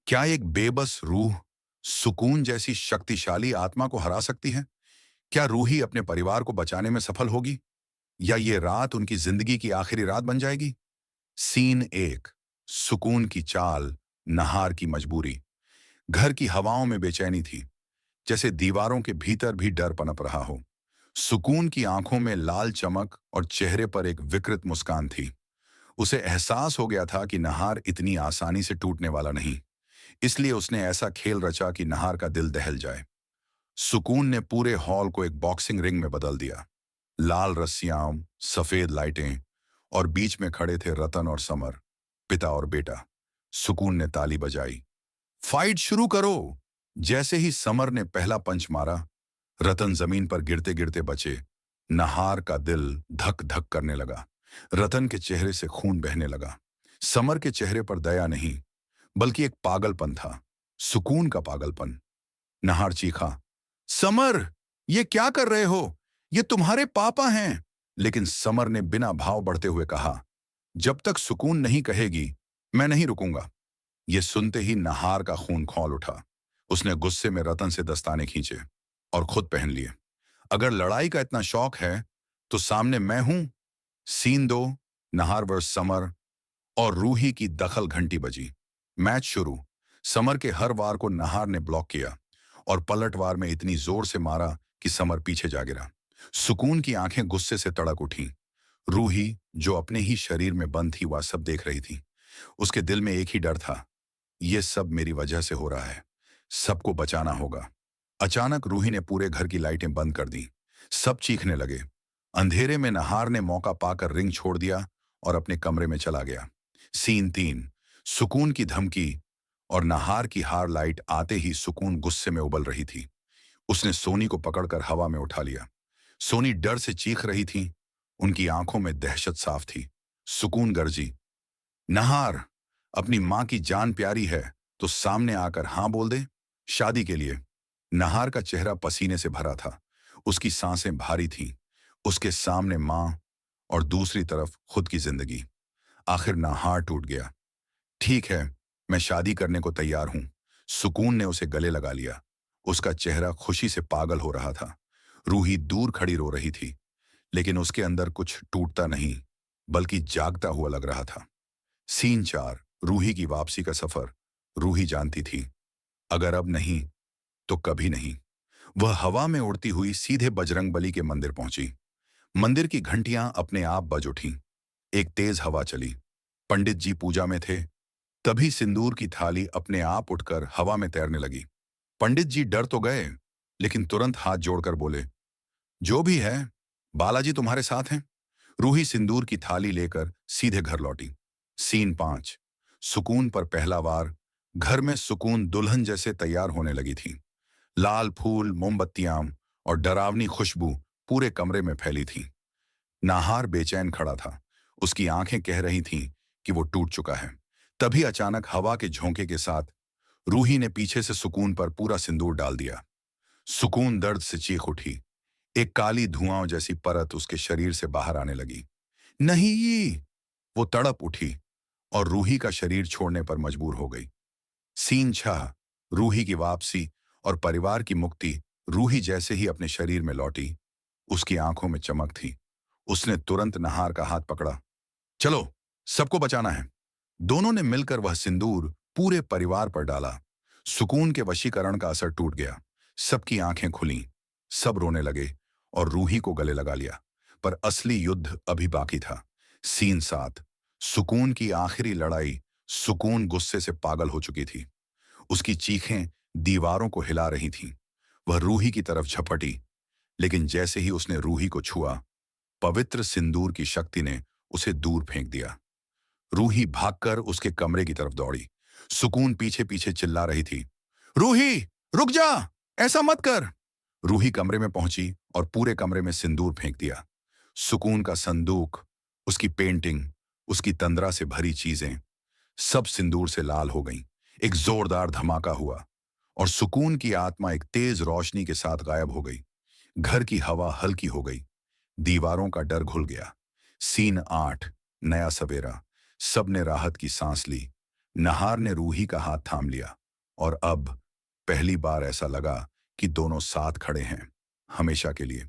क्या एक बेबस रूह सुकून जैसी शक्तिशाली आत्मा को हरा सकती है? क्या रूही अपने परिवार को बचाने में सफल होगी या ये रात उनकी जिंदगी की आखिरी रात बन जाएगी? सीन एक। सुकून की चाल, नहार की मजबूरी। घर की हवाओं में बेचैनी थी, जैसे दीवारों के भीतर भी डर पनप रहा हो। सुकून की आंखों में लाल चमक और चेहरे पर एक विकृत मुस्कान थी। उसे एहसास हो गया था कि नहार इतनी आसानी से टूटने वाला नहीं। इसलिए उसने ऐसा खेल रचा कि नहार का दिल दहल जाए। सुकून ने पूरे हॉल को एक बॉक्सिंग रिंग में बदल दिया। लाल रस्सियां, सफेद लाइटें और बीच में खड़े थे रतन और समर, पिता और बेटा। सुकून ने ताली बजाई, फाइट शुरू करो। जैसे ही समर ने पहला पंच मारा, रतन जमीन पर गिरते गिरते बचे। नहार का दिल धक धक करने लगा। रतन के चेहरे से खून बहने लगा। समर के चेहरे पर दया नहीं, बल्कि एक पागलपन था, सुकून का पागलपन। नहार चीखा, समर, ये क्या कर रहे हो? ये तुम्हारे पापा हैं। लेकिन समर ने बिना भाव बढ़ते हुए कहा, जब तक सुकून नहीं कहेगी, मैं नहीं रुकूंगा। ये सुनते ही नहार का खून खौल उठा। उसने गुस्से में रतन से दस्ताने खींचे और खुद पहन लिए। अगर लड़ाई का इतना शौक है, तो सामने मैं हूं। सीन दो। नहार वर्स समर और रूही की दखल घंटी बजी। मैच शुरू। समर के हर वार को नहार ने ब्लॉक किया और पलटवार में इतनी जोर से मारा कि समर पीछे जा गिरा। सुकून की आंखें गुस्से से तड़क उठी। रूही, जो अपने ही शरीर में बंद थी, वह सब देख रही थी। उसके दिल में एक ही डर था, यह सब मेरी वजह से हो रहा है, सबको बचाना होगा। अचानक रूही ने पूरे घर की लाइटें बंद कर दी। सब चीखने लगे। अंधेरे में नहार ने मौका पाकर रिंग छोड़ दिया और अपने कमरे में चला गया। सीन तीन। सुकून की धमकी और नहार की हार लाइट आते ही सुकून गुस्से में उबल रही थी। उसने सोनी को पकड़कर हवा में उठा लिया। सोनी डर से चीख रही थी, उनकी आंखों में दहशत साफ थी। सुकून गर्जी, नहार, अपनी मां की जान प्यारी है तो सामने आकर हां बोल दे, शादी के लिए। नहार का चेहरा पसीने से भरा था, उसकी सांसें भारी थीं। उसके सामने मां और दूसरी तरफ खुद की जिंदगी। आखिर नहार टूट गया। ठीक है, मैं शादी करने को तैयार हूं। सुकून ने उसे गले लगा लिया। उसका चेहरा खुशी से पागल हो रहा था। रूही दूर खड़ी रो रही थी, लेकिन उसके अंदर कुछ टूटता नहीं, बल्कि जागता हुआ लग रहा था। सीन चार। रूही की वापसी का सफर। रूही जानती थी, अगर अब नहीं तो कभी नहीं। वह हवा में उड़ती हुई सीधे बजरंगबली के मंदिर पहुंची। मंदिर की घंटियां अपने आप बज उठीं। एक तेज हवा चली। पंडित जी पूजा में थे। तभी सिंदूर की थाली अपने आप उठकर हवा में तैरने लगी। पंडित जी डर तो गए, लेकिन तुरंत हाथ जोड़कर बोले, जो भी है, बालाजी तुम्हारे साथ हैं। रूही सिंदूर की थाली लेकर सीधे घर लौटी। सीन पांच। सुकून पर पहला वार। घर में सुकून दुल्हन जैसे तैयार होने लगी थी। लाल फूल, मोमबत्तियां और डरावनी खुशबू पूरे कमरे में फैली थी। नाहार बेचैन खड़ा था। उसकी आंखें कह रही थीं कि वो टूट चुका है। तभी अचानक हवा के झोंके के साथ रूही ने पीछे से सुकून पर पूरा सिंदूर डाल दिया। सुकून दर्द से चीख उठी। एक काली धुआं जैसी परत उसके शरीर से बाहर आने लगी। नहीं! वो तड़प उठी और रूही का शरीर छोड़ने पर मजबूर हो गई। सीन छह। रूही की वापसी और परिवार की मुक्ति। रूही जैसे ही अपने शरीर में लौटी, उसकी आंखों में चमक थी। उसने तुरंत नहार का हाथ पकड़ा। चलो, सबको बचाना है। दोनों ने मिलकर वह सिंदूर पूरे परिवार पर डाला। सुकून के वशीकरण का असर टूट गया। सबकी आंखें खुलीं, सब रोने लगे और रूही को गले लगा लिया। पर असली युद्ध अभी बाकी था। सीन सात। सुकून की आखिरी लड़ाई। सुकून गुस्से से पागल हो चुकी थी। उसकी चीखें दीवारों को हिला रही थीं। वह रूही की तरफ झपटी, लेकिन जैसे ही उसने रूही को छुआ, पवित्र सिंदूर की शक्ति ने उसे दूर फेंक दिया। रूही भागकर उसके कमरे की तरफ दौड़ी। सुकून पीछे पीछे चिल्ला रही थी, रूही, रुक जा, ऐसा मत कर। रूही कमरे में पहुंची और पूरे कमरे में सिंदूर फेंक दिया। सुकून का संदूक, उसकी पेंटिंग, उसकी तंद्रा से भरी चीजें, सब सिंदूर से लाल हो गईं। एक जोरदार धमाका हुआ और सुकून की आत्मा एक तेज रोशनी के साथ गायब हो गई। घर की हवा हल्की हो गई। दीवारों का डर घुल गया। सीन आठ। नया सवेरा। सबने राहत की सांस ली। नहार ने रूही का हाथ थाम लिया और अब पहली बार ऐसा लगा कि दोनों साथ खड़े हैं, हमेशा के लिए।